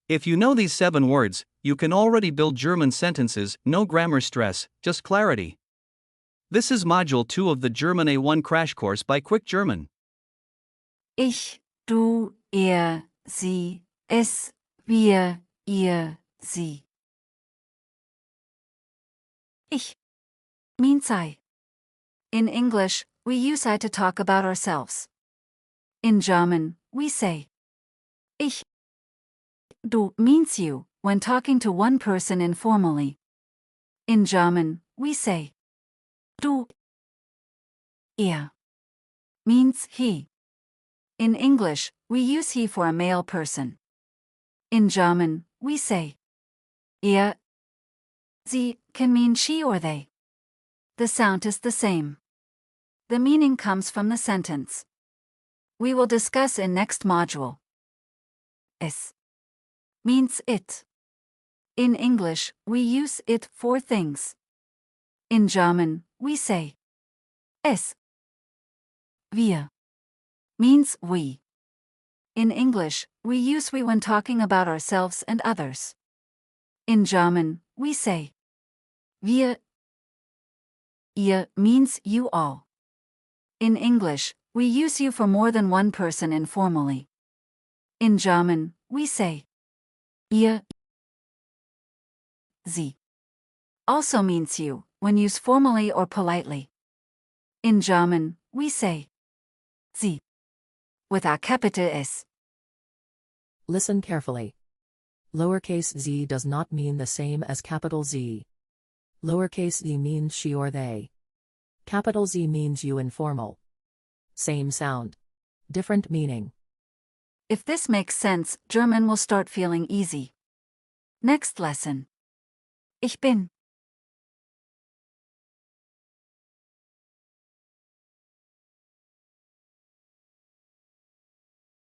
If you know these 7 words, you can already build German sentences, no grammar stress, just clarity. This is Module 2 of the German A1 crash course by Quick German. Ich, du, er, sie, es, wir, ihr, sie. Ich means I. In English, we use I to talk about ourselves. In German, we say ich. Du means you when talking to one person informally. In German, we say du. Er means he. In English, we use he for a male person. In German, we say er. Sie can mean she or they. The sound is the same. The meaning comes from the sentence. We will discuss in next module. Es means it. In English, we use it for things. In German, we say es. Wir means we. In English, we use we when talking about ourselves and others. In German, we say wir. Ihr means you all. In English, we use you for more than one person informally. In German, we say ihr. Sie also means you when used formally or politely. In German, we say sie with a capital S. Listen carefully. Lowercase z does not mean the same as capital Z. Lowercase z means she or they. Capital Z means you informal. Same sound. Different meaning. If this makes sense, German will start feeling easy. Next lesson. Ich bin.